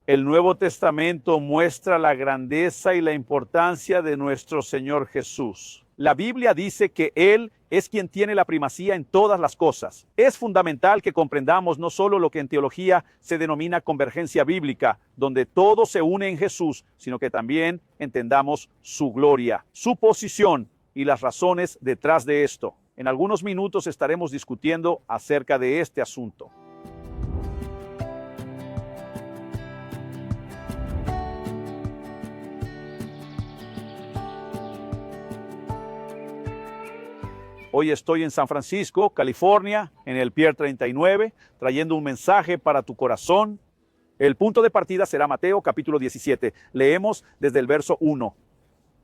El Nuevo Testamento muestra la grandeza y la importancia de nuestro Señor Jesús. La Biblia dice que Él es quien tiene la primacía en todas las cosas. Es fundamental que comprendamos no solo lo que en teología se denomina convergencia bíblica, donde todo se une en Jesús, sino que también entendamos su gloria, su posición y las razones detrás de esto. En algunos minutos estaremos discutiendo acerca de este asunto. Hoy estoy en San Francisco, California, en el Pier 39, trayendo un mensaje para tu corazón. El punto de partida será Mateo capítulo 17. Leemos desde el verso 1.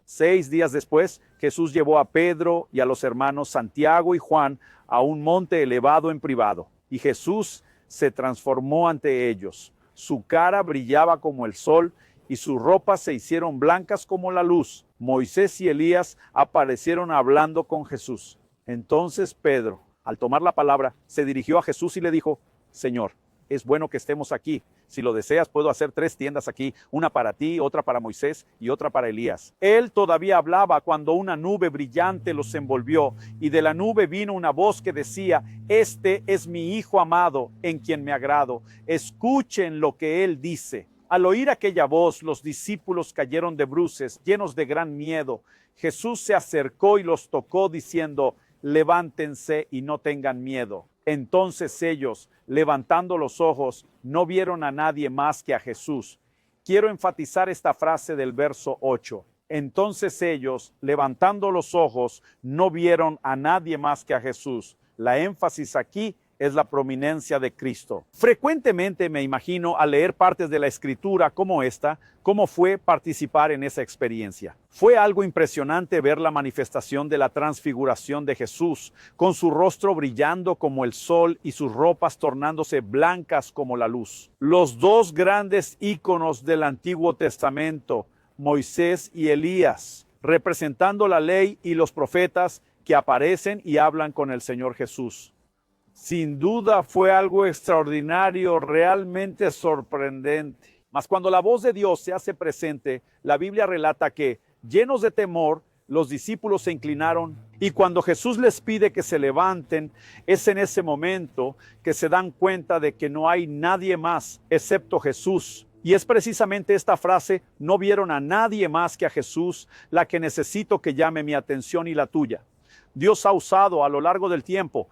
6 días después, Jesús llevó a Pedro y a los hermanos Santiago y Juan a un monte elevado en privado. Y Jesús se transformó ante ellos. Su cara brillaba como el sol y sus ropas se hicieron blancas como la luz. Moisés y Elías aparecieron hablando con Jesús. Entonces Pedro, al tomar la palabra, se dirigió a Jesús y le dijo: Señor, es bueno que estemos aquí. Si lo deseas, puedo hacer 3 tiendas aquí, una para ti, otra para Moisés y otra para Elías. Él todavía hablaba cuando una nube brillante los envolvió, y de la nube vino una voz que decía: Este es mi Hijo amado, en quien me agrado. Escuchen lo que él dice. Al oír aquella voz, los discípulos cayeron de bruces, llenos de gran miedo. Jesús se acercó y los tocó, diciendo: Levántense y no tengan miedo. Entonces ellos, levantando los ojos, no vieron a nadie más que a Jesús. Quiero enfatizar esta frase del verso 8. Entonces ellos, levantando los ojos, no vieron a nadie más que a Jesús. La énfasis aquí es la prominencia de Cristo. Frecuentemente me imagino al leer partes de la Escritura como esta, cómo fue participar en esa experiencia. Fue algo impresionante ver la manifestación de la transfiguración de Jesús, con su rostro brillando como el sol y sus ropas tornándose blancas como la luz. Los 2 grandes íconos del Antiguo Testamento, Moisés y Elías, representando la ley y los profetas que aparecen y hablan con el Señor Jesús. Sin duda fue algo extraordinario, realmente sorprendente. Mas cuando la voz de Dios se hace presente, la Biblia relata que, llenos de temor, los discípulos se inclinaron, y cuando Jesús les pide que se levanten, es en ese momento que se dan cuenta de que no hay nadie más excepto Jesús. Y es precisamente esta frase: no vieron a nadie más que a Jesús, la que necesito que llame mi atención y la tuya. Dios ha usado a lo largo del tiempo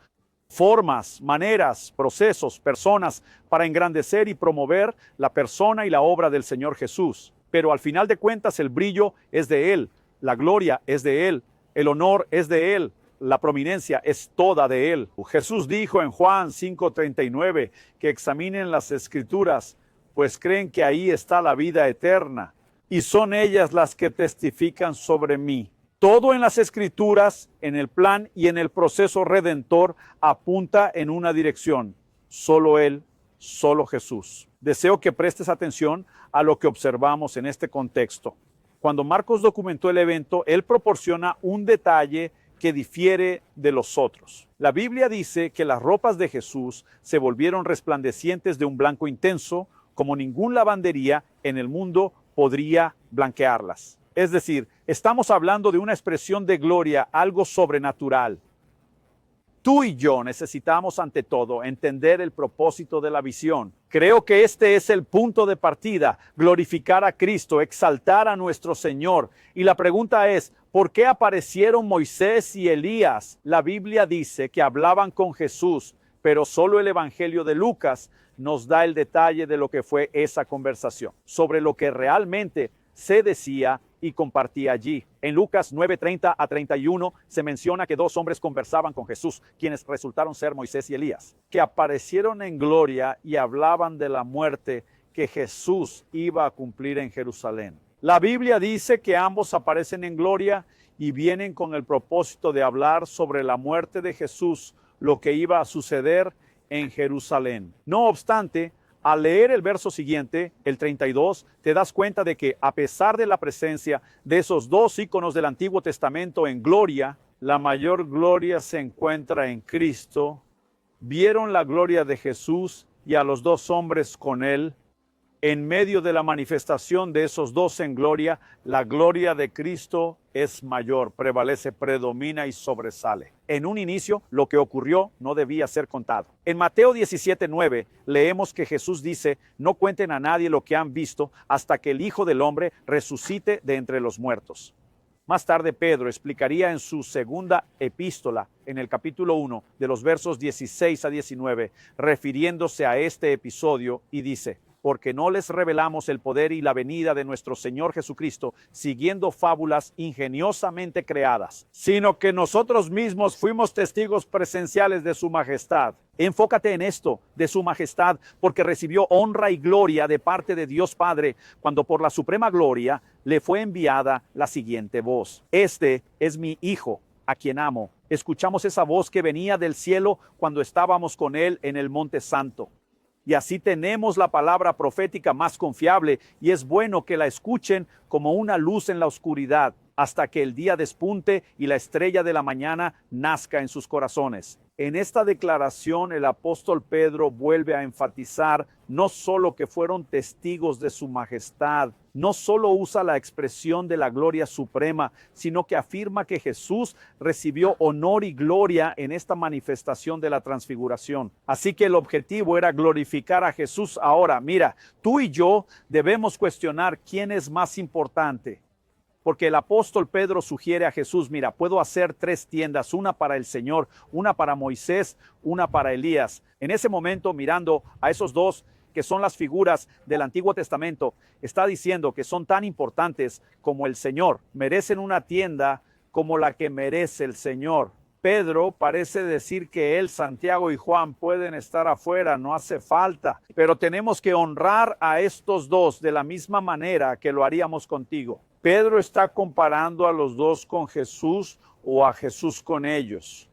formas, maneras, procesos, personas para engrandecer y promover la persona y la obra del Señor Jesús. Pero al final de cuentas el brillo es de Él, la gloria es de Él, el honor es de Él, la prominencia es toda de Él. Jesús dijo en Juan 5:39 que examinen las Escrituras, pues creen que ahí está la vida eterna, y son ellas las que testifican sobre mí. Todo en las Escrituras, en el plan y en el proceso redentor, apunta en una dirección: solo Él, solo Jesús. Deseo que prestes atención a lo que observamos en este contexto. Cuando Marcos documentó el evento, él proporciona un detalle que difiere de los otros. La Biblia dice que las ropas de Jesús se volvieron resplandecientes de un blanco intenso, como ningún lavandería en el mundo podría blanquearlas. Es decir, estamos hablando de una expresión de gloria, algo sobrenatural. Tú y yo necesitamos ante todo entender el propósito de la visión. Creo que este es el punto de partida: glorificar a Cristo, exaltar a nuestro Señor. Y la pregunta es: ¿por qué aparecieron Moisés y Elías? La Biblia dice que hablaban con Jesús, pero solo el Evangelio de Lucas nos da el detalle de lo que fue esa conversación, sobre lo que realmente se decía y compartía allí. En Lucas 9:30 a 31 se menciona que 2 hombres conversaban con Jesús, quienes resultaron ser Moisés y Elías, que aparecieron en gloria y hablaban de la muerte que Jesús iba a cumplir en Jerusalén. La Biblia dice que ambos aparecen en gloria y vienen con el propósito de hablar sobre la muerte de Jesús, lo que iba a suceder en Jerusalén. No obstante, al leer el verso siguiente, el 32, te das cuenta de que a pesar de la presencia de esos 2 íconos del Antiguo Testamento en gloria, la mayor gloria se encuentra en Cristo. Vieron la gloria de Jesús y a los 2 hombres con él, En medio de la manifestación de esos dos en gloria, la gloria de Cristo es mayor, prevalece, predomina y sobresale. En un inicio, lo que ocurrió no debía ser contado. En Mateo 17:9 leemos que Jesús dice: no cuenten a nadie lo que han visto hasta que el Hijo del Hombre resucite de entre los muertos. Más tarde Pedro explicaría en su segunda epístola, en el capítulo 1, de los versos 16 a 19, refiriéndose a este episodio, y dice: porque no les revelamos el poder y la venida de nuestro Señor Jesucristo siguiendo fábulas ingeniosamente creadas, sino que nosotros mismos fuimos testigos presenciales de su majestad. Enfócate en esto, de su majestad, porque recibió honra y gloria de parte de Dios Padre, cuando por la suprema gloria le fue enviada la siguiente voz: este es mi Hijo, a quien amo. Escuchamos esa voz que venía del cielo cuando estábamos con él en el Monte Santo. Y así tenemos la palabra profética más confiable, y es bueno que la escuchen como una luz en la oscuridad, hasta que el día despunte y la estrella de la mañana nazca en sus corazones. En esta declaración el apóstol Pedro vuelve a enfatizar no solo que fueron testigos de su majestad, no solo usa la expresión de la gloria suprema, sino que afirma que Jesús recibió honor y gloria en esta manifestación de la transfiguración. Así que el objetivo era glorificar a Jesús. Ahora, mira, tú y yo debemos cuestionar quién es más importante. Porque el apóstol Pedro sugiere a Jesús: mira, puedo hacer 3 tiendas, una para el Señor, una para Moisés, una para Elías. En ese momento, mirando a esos dos que son las figuras del Antiguo Testamento, está diciendo que son tan importantes como el Señor. Merecen una tienda como la que merece el Señor. Pedro parece decir que él, Santiago y Juan pueden estar afuera, no hace falta. Pero tenemos que honrar a estos dos de la misma manera que lo haríamos contigo. Pedro está comparando a los dos con Jesús o a Jesús con ellos.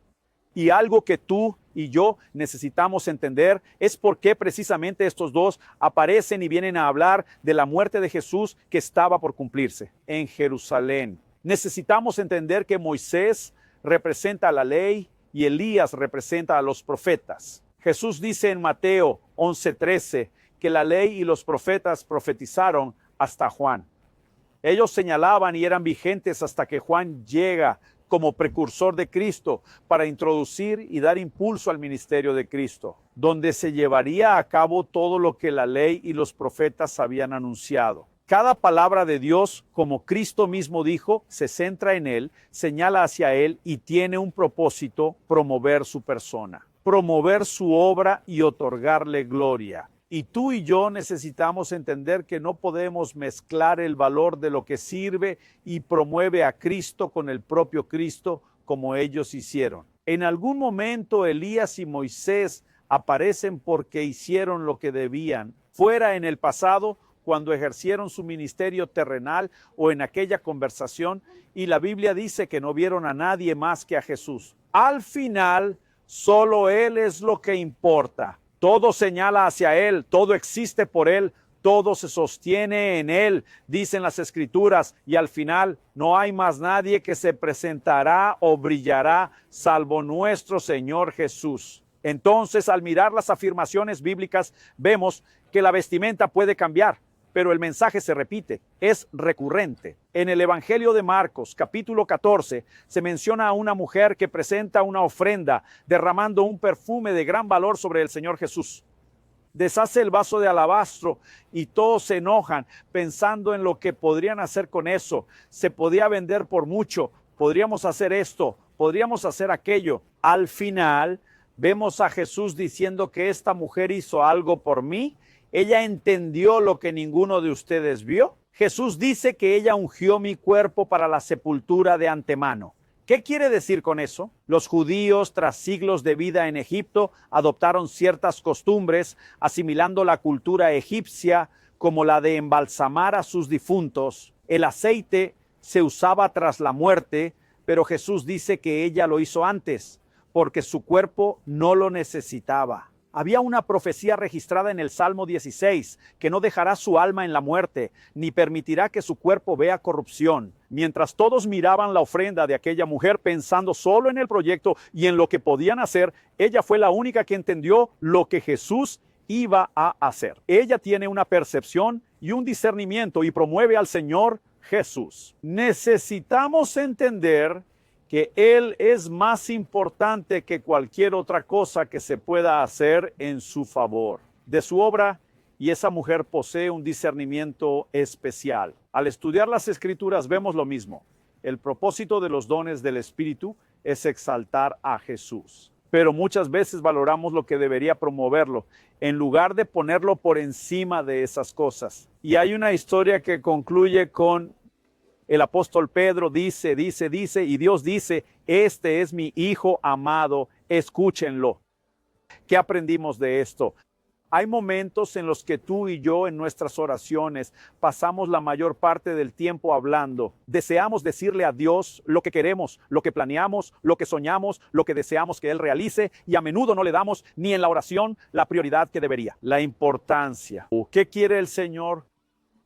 Y algo que tú y yo necesitamos entender es por qué precisamente estos dos aparecen y vienen a hablar de la muerte de Jesús que estaba por cumplirse en Jerusalén. Necesitamos entender que Moisés representa a la ley y Elías representa a los profetas. Jesús dice en Mateo 11:13 que la ley y los profetas profetizaron hasta Juan. Ellos señalaban y eran vigentes hasta que Juan llega como precursor de Cristo para introducir y dar impulso al ministerio de Cristo, donde se llevaría a cabo todo lo que la ley y los profetas habían anunciado. Cada palabra de Dios, como Cristo mismo dijo, se centra en Él, señala hacia Él y tiene un propósito: promover su persona, promover su obra y otorgarle gloria. Y tú y yo necesitamos entender que no podemos mezclar el valor de lo que sirve y promueve a Cristo con el propio Cristo como ellos hicieron. En algún momento Elías y Moisés aparecen porque hicieron lo que debían, fuera en el pasado cuando ejercieron su ministerio terrenal o en aquella conversación, y la Biblia dice que no vieron a nadie más que a Jesús. Al final, solo Él es lo que importa. Todo señala hacia Él, todo existe por Él, todo se sostiene en Él, dicen las Escrituras, y al final no hay más nadie que se presentará o brillará salvo nuestro Señor Jesús. Entonces, al mirar las afirmaciones bíblicas, vemos que la vestimenta puede cambiar, pero el mensaje se repite, es recurrente. En el Evangelio de Marcos, capítulo 14, se menciona a una mujer que presenta una ofrenda derramando un perfume de gran valor sobre el Señor Jesús. Deshace el vaso de alabastro y todos se enojan pensando en lo que podrían hacer con eso. Se podía vender por mucho, podríamos hacer esto, podríamos hacer aquello. Al final, vemos a Jesús diciendo que esta mujer hizo algo por mí. Ella entendió lo que ninguno de ustedes vio. Jesús dice que ella ungió mi cuerpo para la sepultura de antemano. ¿Qué quiere decir con eso? Los judíos, tras siglos de vida en Egipto, adoptaron ciertas costumbres, asimilando la cultura egipcia como la de embalsamar a sus difuntos. El aceite se usaba tras la muerte, pero Jesús dice que ella lo hizo antes, porque su cuerpo no lo necesitaba. Había una profecía registrada en el Salmo 16, que no dejará su alma en la muerte, ni permitirá que su cuerpo vea corrupción. Mientras todos miraban la ofrenda de aquella mujer pensando solo en el proyecto y en lo que podían hacer, ella fue la única que entendió lo que Jesús iba a hacer. Ella tiene una percepción y un discernimiento y promueve al Señor Jesús. Necesitamos entender que Él es más importante que cualquier otra cosa que se pueda hacer en su favor. De su obra, y esa mujer posee un discernimiento especial. Al estudiar las Escrituras vemos lo mismo. El propósito de los dones del Espíritu es exaltar a Jesús. Pero muchas veces valoramos lo que debería promoverlo, en lugar de ponerlo por encima de esas cosas. Y hay una historia que concluye con el apóstol Pedro dice, y Dios dice, este es mi Hijo amado, escúchenlo. ¿Qué aprendimos de esto? Hay momentos en los que tú y yo en nuestras oraciones pasamos la mayor parte del tiempo hablando. Deseamos decirle a Dios lo que queremos, lo que planeamos, lo que soñamos, lo que deseamos que Él realice y a menudo no le damos ni en la oración la prioridad que debería. La importancia. ¿Qué quiere el Señor?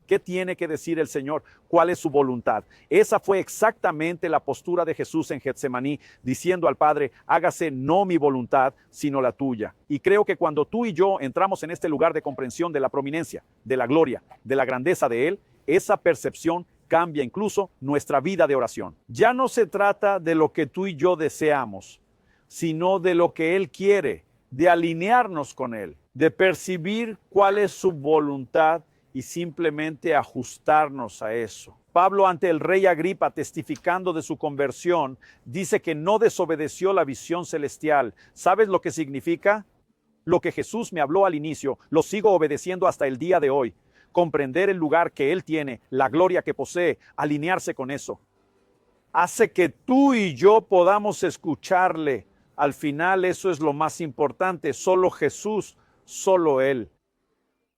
¿Qué tiene que decir el Señor? ¿Cuál es su voluntad? Esa fue exactamente la postura de Jesús en Getsemaní, diciendo al Padre, hágase no mi voluntad, sino la tuya. Y creo que cuando tú y yo entramos en este lugar de comprensión de la prominencia, de la gloria, de la grandeza de Él, esa percepción cambia incluso nuestra vida de oración. Ya no se trata de lo que tú y yo deseamos, sino de lo que Él quiere, de alinearnos con Él, de percibir cuál es su voluntad y simplemente ajustarnos a eso. Pablo, ante el rey Agripa, testificando de su conversión, dice que no desobedeció la visión celestial. ¿Sabes lo que significa? Lo que Jesús me habló al inicio, lo sigo obedeciendo hasta el día de hoy. Comprender el lugar que Él tiene, la gloria que posee, alinearse con eso, hace que tú y yo podamos escucharle. Al final eso es lo más importante, solo Jesús, solo Él.